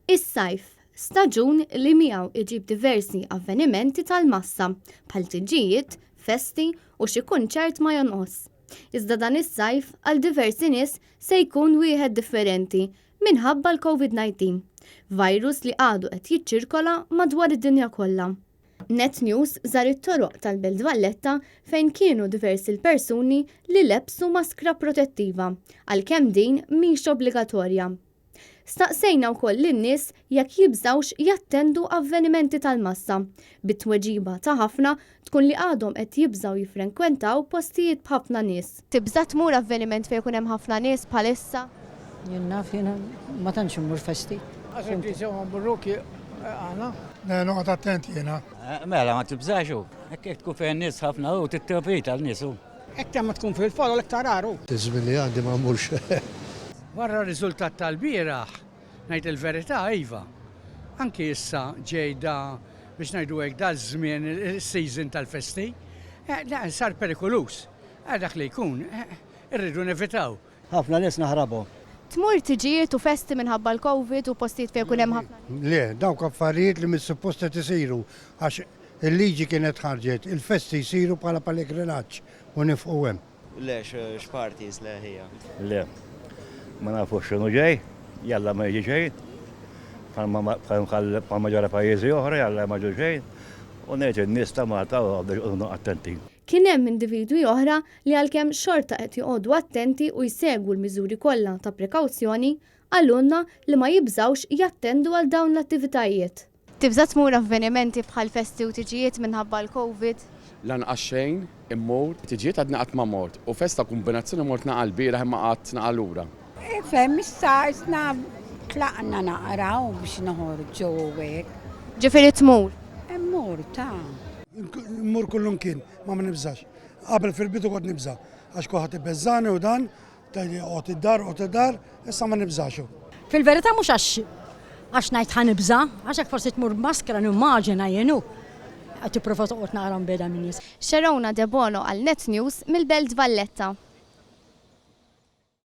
Is-sajf, staġun li miegħu iġib diversi avvenimenti tal-massa, bħal tiġijiet, festi u xi kunċert ma jonqos. Iżda dan is-sajf għal diversi nies se jkun wieħed differenti minħabba l-COVID-19, virus li għadu qed jiċċirkola madwar id-dinja kollha. Net News żar it-toroq tal-Belt Valletta fejn kienu diversi l-persuni li lebsu maskra protettiva għalkemm din mhix obbligatorja. Staqsejna wkoll lin-nies jekk jibżgħux jattendu avvenimenti tal-massa, bit-tweġiba ta' ħafna tkun li għadhom qed jibżgħu jiffrenkwentaw postijiet b'ħafna nies. Tibża' tmur avveniment fejn ikun hemm ħafna nies bħalissa? Jien naf jiena ma tantx immur festi. Għaxek jisewhom burruki għana? Noqgħod attent jiena. Mela ma tibżax hu. Hekk tkun fejn nies ħafna hu tittepita l-nies hu. Ektar ma tkun fil-fol l-ektar għaru. Tiżmilli għandi ma mmurx. Warra r-riżultat tal-bieraħ, ngħid il-verità iva. Anki issa ġejda biex ngħidu hekk dal-żmien is-season tal-festi, sar perikolus. Dak li jkun, irridu nevitaw. Ħafna nies naħrabu. Tmur tiġijiet u festi minħabba l-COVID u postijiet fejn ikun hemm ħafna. Le, dawk affarijiet li mis-suppost qed isiru għax il-liġi kienet ħarġet, il-festi jsiru bħala pellegrinaġġ u nifqu hemm. Le, x'parties le ħija. Le, ma nafux x'inhu ġej, jalla ma jiġi xejn. Bħalma ġara pajjiżi oħra, jalla ma ġu xejn. U ngħid in-nies ta' Malta għadu attenti. Kien hemm individwi oħra li għalkemm xorta qed joqogħdu attenti u jsegwu l-miżuri kollha ta' prekawzjoni, għallunna li ma jibżgħux jattendu għal dawn l-attivitajiet. Tibża' tmur avvenimenti bħal festi u tiġijiet minħabba l-COVID? Lanqas xejn immur, tiġijiet għadna qatt ma mort u festa kombinazzjoni mort naqal bieraħ imma qatt naqal lura. Fem issa isna tlaqna naqraw biex noħorġu hekk. Ġifieri tmur? Immur ta' Mmur kullum kien, ma nibżax. Qabel fil-bidu kont nibża, għax kuħat ibbeżżani u dan, qod id-dar, issa ma nibżaxu. Fil-verità mhux għax ngħid ħanibża, għax hekk forsi tmur b'maskra nimmaġina jenu. Qed tipprova toqgħod naqra mbeda min nies. Xerona De Bono għal Net News mill-Belt Valletta.